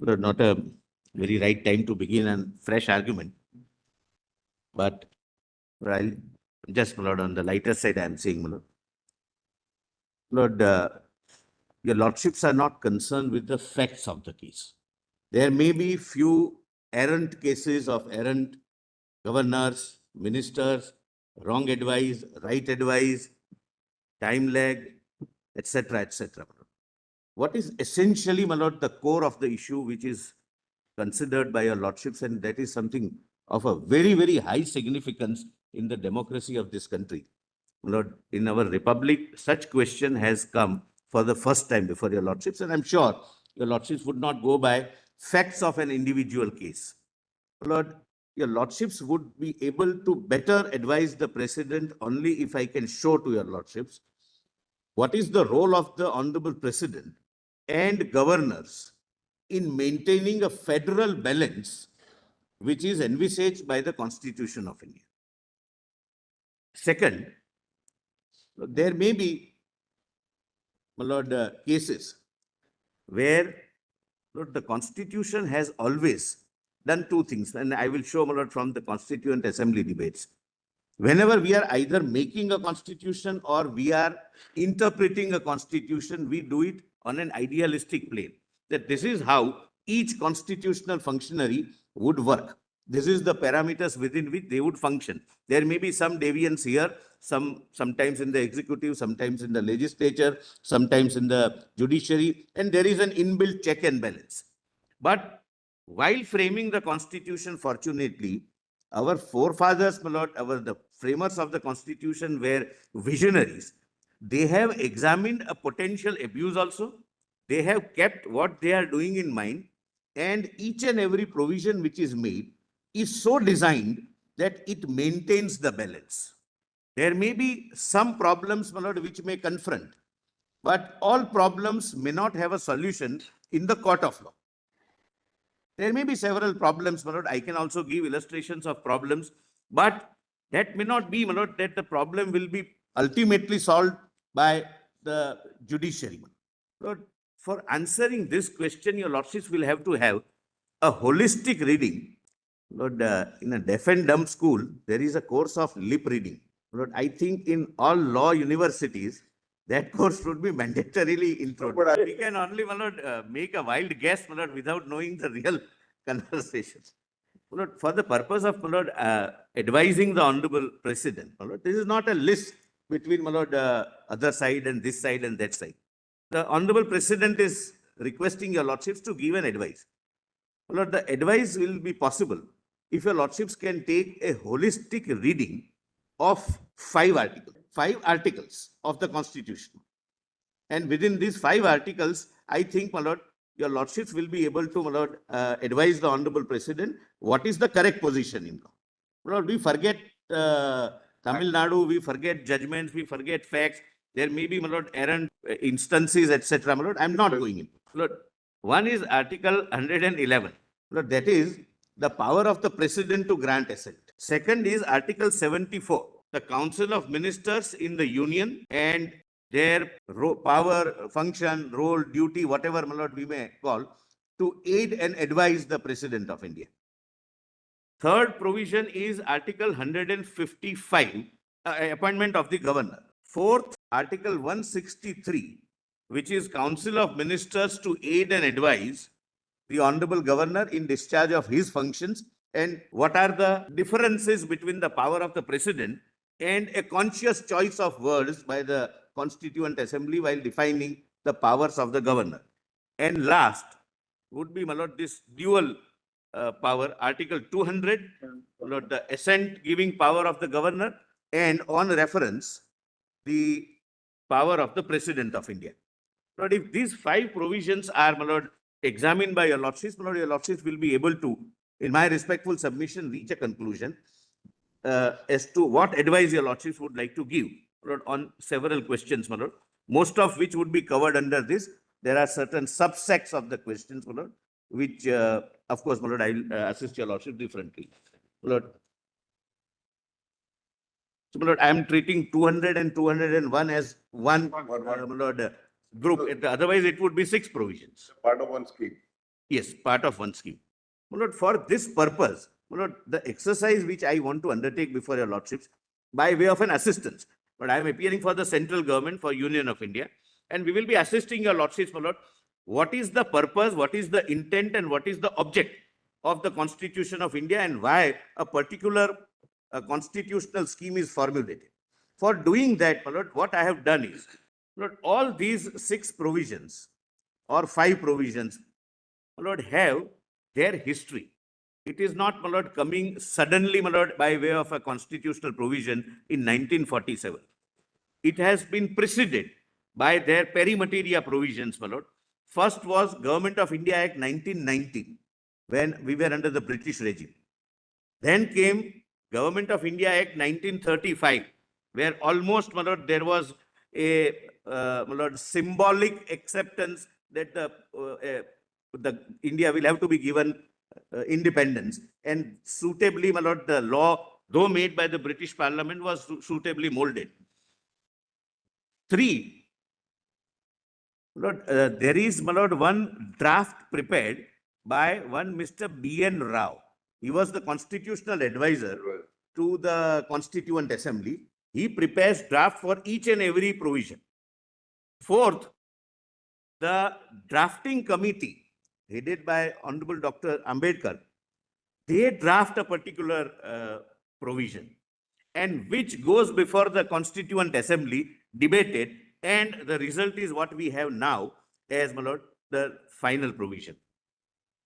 not a very right time to begin a fresh argument, but I'll just, my lord, on the lighter side, I am saying, my lord. Lord, your lordships are not concerned with the facts of the case. There may be few errant cases of errant governors, ministers, wrong advice, right advice, time lag, etc., etc. What is essentially, my lord, the core of the issue which is considered by your lordships, and that is something of a very, very high significance in the democracy of this country. My lord, in our republic, such question has come for the first time before your lordships, and I'm sure your lordships would not go by facts of an individual case. My lord, your lordships would be able to better advise the president only if I can show to your lordships what is the role of the honorable president and governors in maintaining a federal balance which is envisaged by the Constitution of India. Second, there may be, my lord, cases where, Lord, the Constitution has always done two things, and I will show, my lord, from the Constituent Assembly debates. Whenever we are either making a constitution or we are interpreting a constitution, we do it on an idealistic plane. That this is how each constitutional functionary would work. This is the parameters within which they would function. There may be some deviance here, sometimes in the executive, sometimes in the legislature, sometimes in the judiciary, and there is an inbuilt check and balance. But while framing the constitution, fortunately, our forefathers, my lord, the framers of the constitution were visionaries. They have examined a potential abuse also. They have kept what they are doing in mind, and each and every provision which is made is so designed that it maintains the balance. There may be some problems, my lord, which may confront, but all problems may not have a solution in the court of law. There may be several problems, my lord. I can also give illustrations of problems, but that may not be, my lord, that the problem will be ultimately solved by the judiciary. Lord, for answering this question, your lordships will have to have a holistic reading. Lord, in a deaf and dumb school, there is a course of lip reading. Lord, I think in all law universities, that course would be mandatorily introduced. We can only, my lord, make a wild guess, my lord, without knowing the real conversations. My lord, for the purpose of, my lord, advising the honorable president, my lord, this is not a list between, my lord, other side and this side and that side. The honorable president is requesting your lordships to give an advice. My lord, the advice will be possible if your lordships can take a holistic reading of 5 articles of the Constitution. And within these 5 articles, I think, my lord, your lordships will be able to, my lord, advise the honorable president what is the correct position in law. My lord, we forget Tamil Nadu, we forget judgments, we forget facts. There may be, my lord, errant instances, etc. My lord, I am not going into. Lord, one is Article 111. Lord, that is the power of the president to grant assent. Second is Article 74, the Council of Ministers in the Union and their power, function, role, duty, whatever, my lord, we may call, to aid and advise the President of India. Third provision is Article 155, appointment of the governor. Fourth, Article 163, which is Council of Ministers to aid and advise the honorable governor in discharge of his functions, and what are the differences between the power of the president and a conscious choice of words by the Constituent Assembly while defining the powers of the governor. And last would be, my lord, this dual power, Article 200, my lord, the assent giving power of the governor, and on reference, the power of the President of India. Lord, if these 5 provisions are, my lord, examined by your lordships, my lord, your lordships will be able to, in my respectful submission, reach a conclusion as to what advice your lordships would like to give, my lord, on several questions, my lord, most of which would be covered under this. There are certain subsects of the questions, my lord, which, of course, my lord, I will assist your lordship differently. My lord, so, my lord, I am treating 200 and 201 as one, my lord, group. Otherwise, it would be 6 provisions. Part of one scheme. Yes, part of one scheme. My lord, for this purpose, my lord, the exercise which I want to undertake before your lordships, by way of an assistance, but I am appearing for the central government, for Union of India, and we will be assisting your lordships, my lord. What is the purpose, what is the intent, and what is the object of the Constitution of India, and why a particular constitutional scheme is formulated? For doing that, my lord, what I have done is, my lord, all these 6 provisions or 5 provisions, my lord, have their history. It is not, my lord, coming suddenly, my lord, by way of a constitutional provision in 1947. It has been preceded by their peri materia provisions, my lord. First was Government of India Act 1919, when we were under the British regime. Then came Government of India Act 1935, where almost, my lord, there was a my lord, symbolic acceptance that the India will have to be given independence. And suitably, my lord, the law, though made by the British Parliament, was suitably molded. 3, my lord, there is, my lord, one draft prepared by one Mr. B.N. Rao. He was the constitutional advisor to the Constituent Assembly. He prepares draft for each and every provision. 4th, the drafting committee headed by Honorable Dr. Ambedkar, they draft a particular provision, and which goes before the Constituent Assembly, debated, and the result is what we have now as, my lord, the final provision.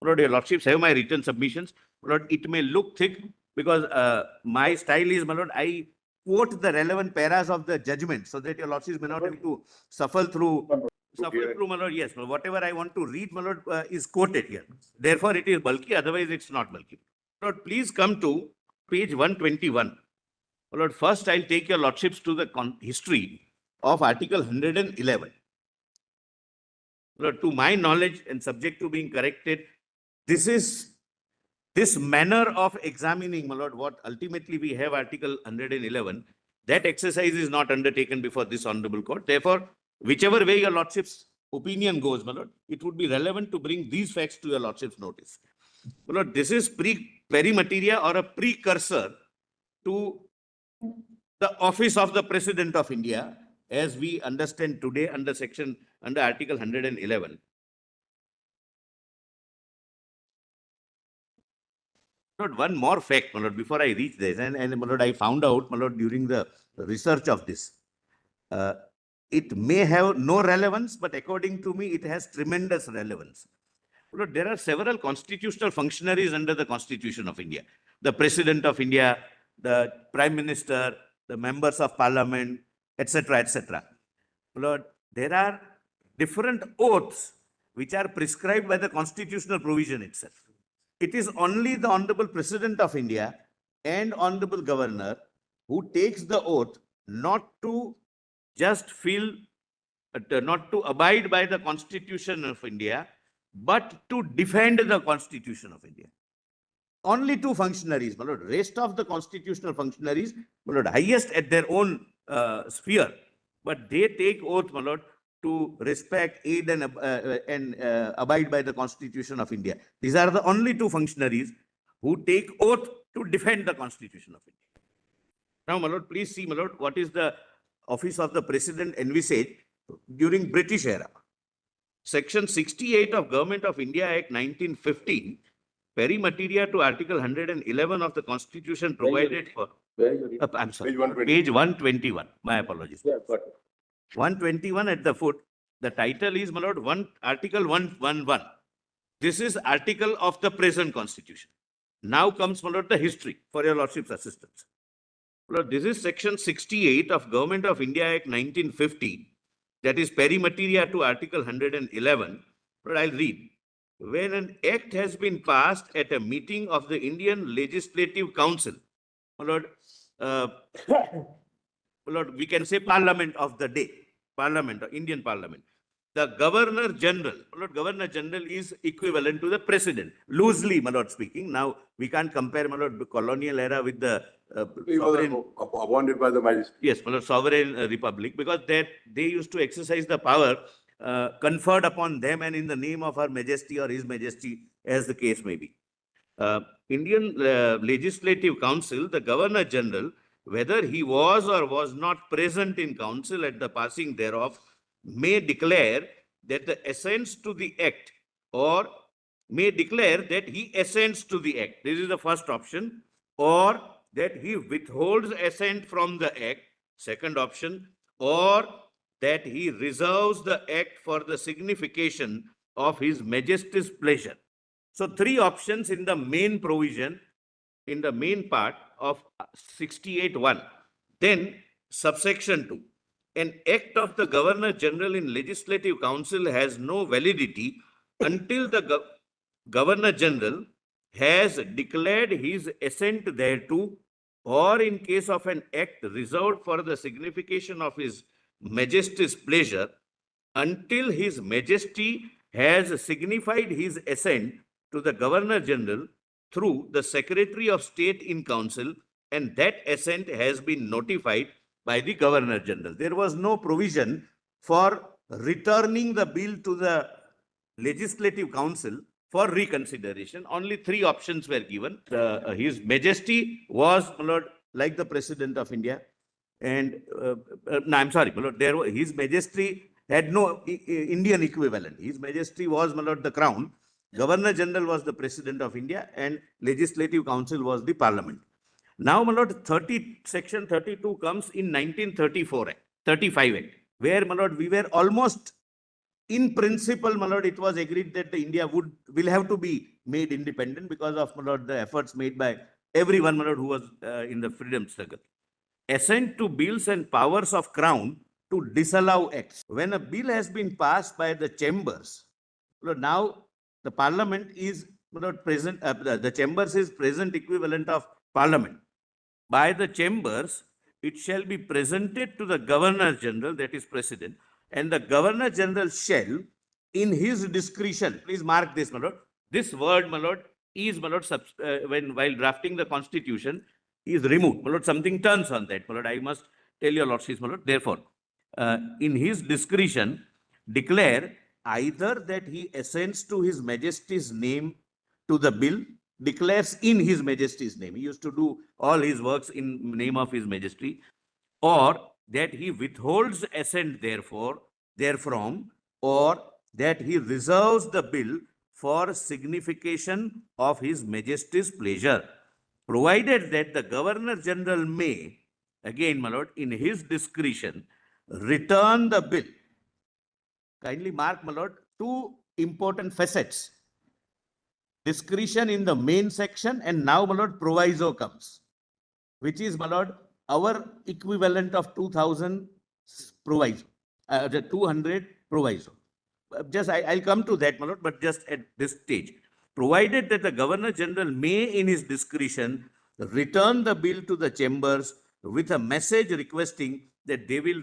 My lord, your lordships have my written submissions. My lord, it may look thick because my style is, my lord, I quote the relevant paras of the judgment so that your lordships may not have to suffer through, my lord. Yes, whatever I want to read, my lord, is quoted here. Therefore, it is bulky, otherwise it's not bulky. My lord, please come to page 121. My lord, first I'll take your lordships to the history of Article 111. My lord, to my knowledge and subject to being corrected, this manner of examining, my lord, what ultimately we have Article 111, that exercise is not undertaken before this honorable court. Therefore, whichever way your lordship's opinion goes, my lord, it would be relevant to bring these facts to your lordship's notice. My lord, this is peri materia or a precursor to the office of the President of India, as we understand today under Article 111. Lord, one more fact, my lord, before I reach this, and my lord, I found out, my lord, during the research of this, it may have no relevance, but according to me, it has tremendous relevance. My lord, there are several constitutional functionaries under the Constitution of India. The President of India, the Prime Minister, the members of Parliament, etc., etc. My lord, there are different oaths which are prescribed by the constitutional provision itself. It is only the Honorable President of India and Honorable Governor who takes the oath not to just not to abide by the Constitution of India, but to defend the Constitution of India. Only 2 functionaries, my lord. Rest of the constitutional functionaries, my lord, highest at their own sphere, but they take oath, my lord, to respect, aid, and abide by the Constitution of India. These are the only 2 functionaries who take oath to defend the Constitution of India. Now, my lord, please see, my lord, what is the office of the President envisaged during British era. Section 68 of Government of India Act 1915, peri materia to Article 111 of the Constitution provided for. I'm sorry, page 121. My apologies. Yeah, got it. 121 at the foot. The title is, my lord, Article 111. This is article of the present Constitution. Now comes, my lord, the history for your lordship's assistance. My lord, this is Section 68 of Government of India Act 1915. That is peri materia to Article 111. But I'll read. When an act has been passed at a meeting of the Indian Legislative Council, my lord, Lord, we can say Parliament of the day, Parliament, Indian Parliament. The Governor General, my lord, Governor General is equivalent to the President, loosely, my lord, speaking. Now, we can't compare, my lord, the colonial era with the sovereign, appointed by the magistrate. Yes, my lord, sovereign republic, because they used to exercise the power conferred upon them and in the name of Her Majesty or His Majesty, as the case may be. Indian Legislative Council, the Governor General, whether he was or was not present in council at the passing thereof, may declare that the assents to the act, or may declare that he assents to the act. This is the first option. Or that he withholds assent from the act, second option. Or that he reserves the act for the signification of His Majesty's pleasure. So three options in the main provision, in the main part of 68(1). Then subsection 2. An act of the Governor General in Legislative Council has no validity until the Governor General has declared his assent thereto, or in case of an act reserved for the signification of His Majesty's pleasure, until His Majesty has signified his assent to the Governor General through the Secretary of State in Council, and that assent has been notified by the Governor General. There was no provision for returning the bill to the Legislative Council for reconsideration. Only three options were given. His Majesty was, my lord, like the President of India, and no, I'm sorry, my lord, His Majesty had no Indian equivalent. His Majesty was, my lord, the Crown. Governor General was the President of India, and Legislative Council was the Parliament. Now, my lord, section 32 comes in 1934 Act, 35 Act, where, my lord, we were almost in principle, my lord, it was agreed that India will have to be made independent because of, my lord, the efforts made by everyone, my lord, who was in the freedom struggle. Assent to bills and powers of Crown to disallow acts. When a bill has been passed by the chambers, now the Parliament is present, the chambers is present equivalent of Parliament. By the chambers, it shall be presented to the Governor General, that is President, and the Governor General shall, in his discretion, please mark this, my lord, this word, my lord, is, my lord, while drafting the Constitution, is removed. My lord, something turns on that, my lord, I must tell your lordships, my lord. Therefore, in his discretion, declare either that he assents to His Majesty's name to the bill, declares in His Majesty's name. He used to do all his works in name of His Majesty, or that he withholds assent therefrom, or that he reserves the bill for signification of His Majesty's pleasure, provided that the Governor General may, again, my lord, in his discretion, return the bill. Kindly mark, my lord, two important facets. Discretion in the main section, and now, my lord, proviso comes, which is, my lord, our equivalent of 2000 proviso, 200 proviso. Just I'll come to that, my lord, but just at this stage, provided that the Governor General may, in his discretion, return the bill to the chambers with a message requesting that they will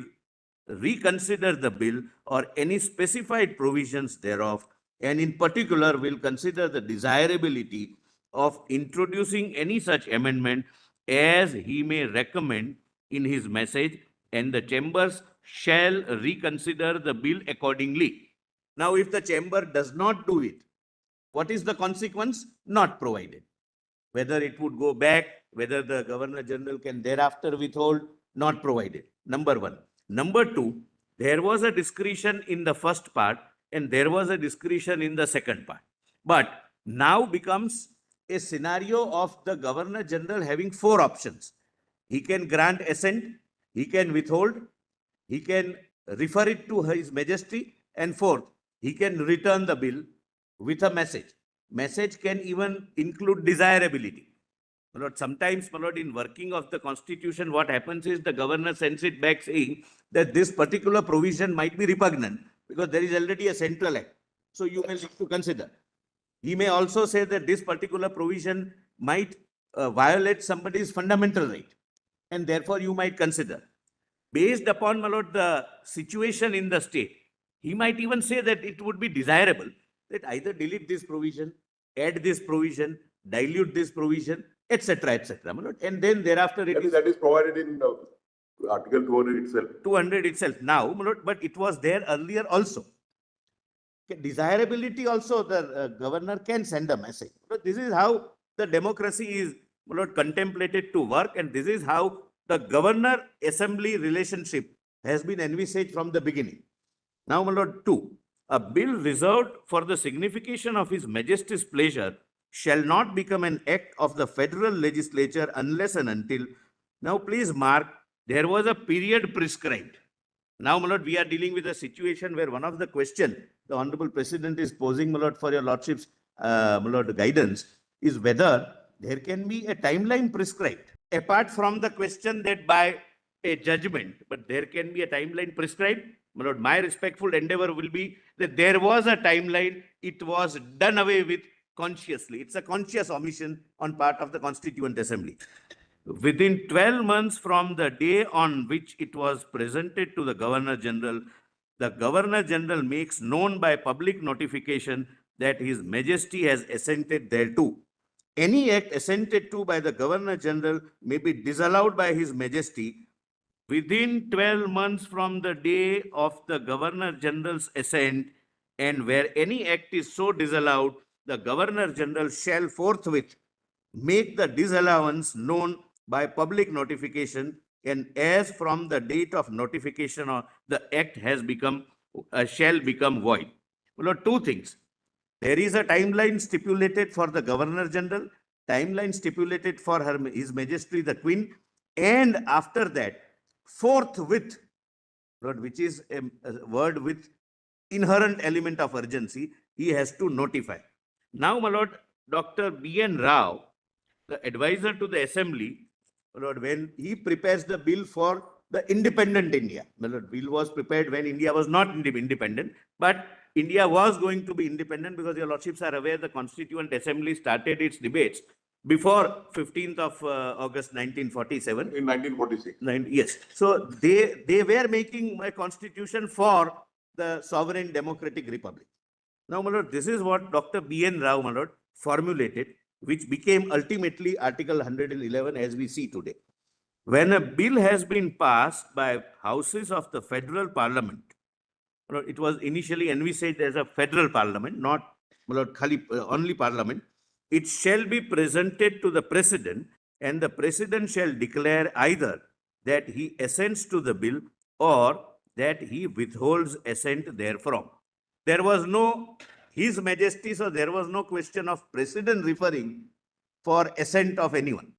reconsider the bill or any specified provisions thereof, and in particular will consider the desirability of introducing any such amendment as he may recommend in his message, and the chambers shall reconsider the bill accordingly. Now, if the chamber does not do it, what is the consequence? Not provided. Whether it would go back, whether the Governor General can thereafter withhold, not provided. Number one. Number two, there was a discretion in the first part and there was a discretion in the second part. But now becomes a scenario of the Governor General having four options. He can grant assent, he can withhold, he can refer it to His Majesty, and fourth, he can return the bill with a message. Message can even include desirability. My lord, sometimes, my lord, in working of the Constitution, what happens is the governor sends it back saying that this particular provision might be repugnant because there is already a central act. So you may need to consider. He may also say that this particular provision might violate somebody's fundamental right, and therefore you might consider. Based upon, my lord, the situation in the state, he might even say that it would be desirable that either delete this provision, add this provision, dilute this provision, etc., etc. And then thereafter it is, that is provided in Article 200 itself. 200 itself now, but it was there earlier also. desirability also, the governor can send a message. But this is how the democracy is, my lord, contemplated to work, and this is how the governor assembly relationship has been envisaged from the beginning. Now, my lord, 2. A bill reserved for the signification of His Majesty's pleasure shall not become an act of the federal legislature unless and until. Now, please mark, there was a period prescribed. Now, my lord, we are dealing with a situation where one of the questions the Honorable President is posing, my lord, for your lordship's my lord, guidance, is whether there can be a timeline prescribed, apart from the question that by a judgment, but there can be a timeline prescribed. My lord, my respectful endeavor will be that there was a timeline, it was done away with consciously. It's a conscious omission on part of the Constituent Assembly. Within 12 months from the day on which it was presented to the Governor General, the Governor General makes known by public notification that His Majesty has assented thereto. Any act assented to by the Governor General may be disallowed by His Majesty within 12 months from the day of the Governor General's assent, and where any act is so disallowed, the Governor General shall forthwith make the disallowance known by public notification, and as from the date of notification or the act has become shall become void. Well, two things. There is a timeline stipulated for the Governor General, timeline stipulated for His Majesty the Queen, and after that, forthwith, which is a word with inherent element of urgency, he has to notify. Now, my lord, Dr. B.N. Rao, the advisor to the Assembly, my lord, when he prepares the bill for the independent India, my lord, bill was prepared when India was not independent, but India was going to be independent, because your lordships are aware the Constituent Assembly started its debates before 15th of August 1947. In 1946. Yes. So they were making a constitution for the sovereign democratic republic. Now, my lord, this is what Dr. B.N. Rao, my lord, formulated, which became ultimately Article 111 as we see today. When a bill has been passed by houses of the federal parliament, it was initially envisaged as a federal parliament, not only parliament, it shall be presented to the president, and the president shall declare either that he assents to the bill or that he withholds assent therefrom. There was no His Majesty, so there was no question of president referring for assent of anyone.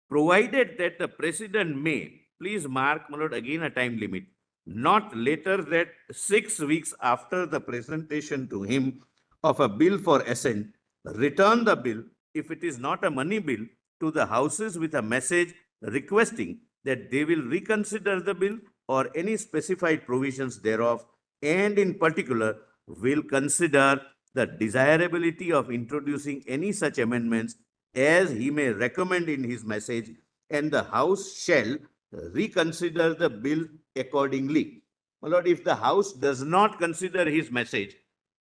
Provided that the president may, please mark, my lord, again a time limit, not later than 6 weeks after the presentation to him of a bill for assent, return the bill, if it is not a money bill, to the houses with a message requesting that they will reconsider the bill or any specified provisions thereof, and in particular will consider the desirability of introducing any such amendments as he may recommend in his message, and the House shall reconsider the bill accordingly. My lord, if the House does not consider his message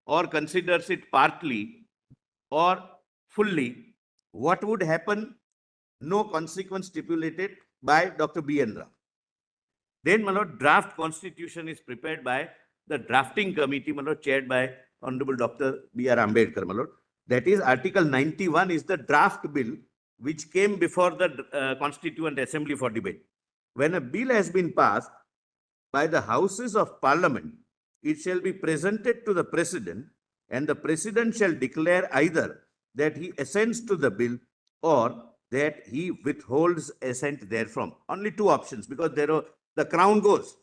or considers it partly or fully, what would happen? No consequence stipulated by Dr. B.N. Rao. Then, my lord, draft constitution is prepared by the drafting committee, my lord, chaired by Honorable Dr. B.R. Ambedkar, my lord. That is, Article 91 is the draft bill which came before the Constituent Assembly for debate. When a bill has been passed by the Houses of Parliament, it shall be presented to the President, and the President shall declare either that he assents to the bill or that he withholds assent therefrom. Only two options, because the crown goes.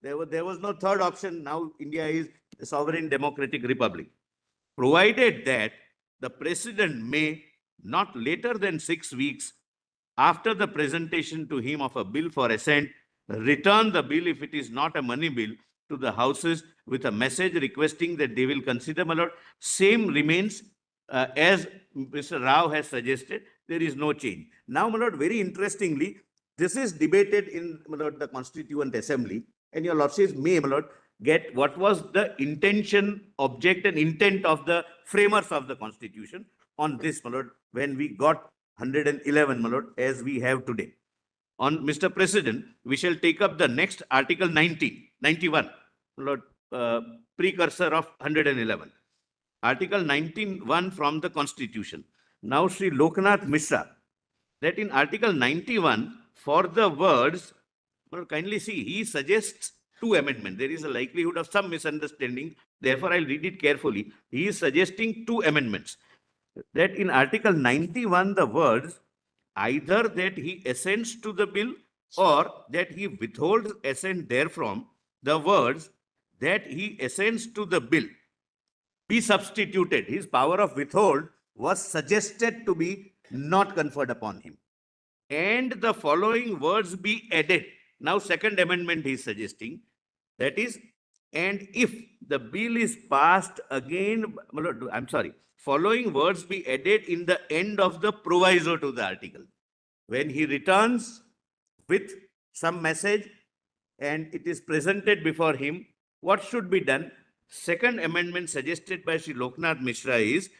There was no third option. Now India is a sovereign democratic republic. Provided that the President may, not later than 6 weeks after the presentation to him of a bill for assent, return the bill, if it is not a money bill, to the houses with a message requesting that they will consider, my lord. Same remains as Mr. Rao has suggested. There is no change. Now, my lord, very interestingly, this is debated in, my lord, the Constituent Assembly, and your lordships may, my lord, get what was the intention, object and intent of the framers of the Constitution on this, my lord, when we got 111, my lord, as we have today. On Mr. President, we shall take up the next Article 91. My lord, precursor of 111. Article 91 from the Constitution. Now, Sri Loknath Mishra, that in Article 91, for the words, well, kindly see, he suggests two amendments. There is a likelihood of some misunderstanding. Therefore, I'll read it carefully. He is suggesting two amendments. That in Article 91, the words, either that he assents to the bill or that he withholds assent therefrom, the words, that he assents to the bill, be substituted. His power of withhold was suggested to be not conferred upon him. And the following words be added. Now, second amendment he is suggesting, that is, and if the bill is passed again, I'm sorry, following words be added in the end of the proviso to the article. When he returns with some message and it is presented before him, what should be done? Second amendment suggested by Sri Loknath Mishra is,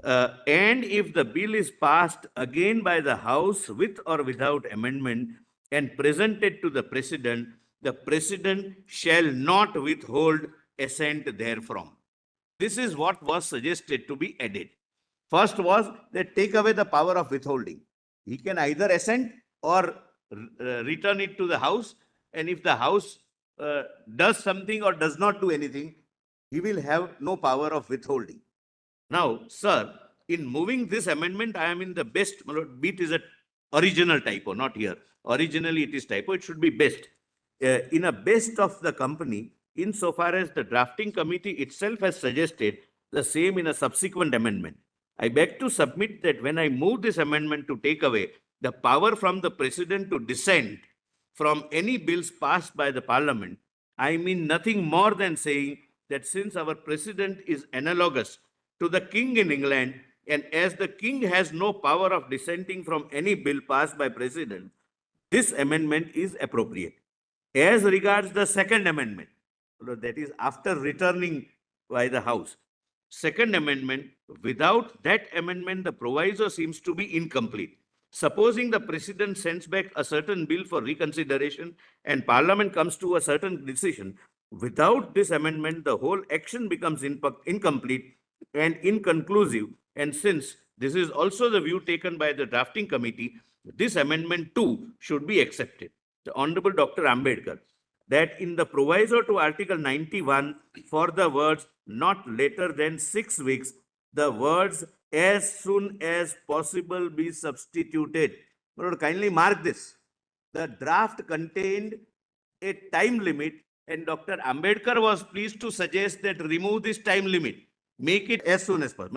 and if the bill is passed again by the House with or without amendment and presented to the President shall not withhold assent therefrom. This is what was suggested to be added. First was that take away the power of withholding. He can either assent or return it to the House, and if the House does something or does not do anything, he will have no power of withholding. Now, sir, in moving this amendment, I am in the best, beat is an original typo, not here. Originally it is typo, it should be best. In a best of the company, insofar as the drafting committee itself has suggested the same in a subsequent amendment. I beg to submit that when I move this amendment to take away the power from the President to dissent from any bills passed by the Parliament, I mean nothing more than saying that since our President is analogous to the King in England, and as the King has no power of dissenting from any bill passed by President, this amendment is appropriate. As regards the second amendment, that is after returning by the House, second amendment, without that amendment, the proviso seems to be incomplete. Supposing the President sends back a certain bill for reconsideration and Parliament comes to a certain decision, without this amendment, the whole action becomes incomplete and inconclusive. And since this is also the view taken by the drafting committee, this amendment too should be accepted. The Honorable Dr. Ambedkar, that in the proviso to Article 91, for the words not later than 6 weeks, the words as soon as possible be substituted. Lord, kindly mark this. The draft contained a time limit, and Dr. Ambedkar was pleased to suggest that remove this time limit, make it as soon as possible.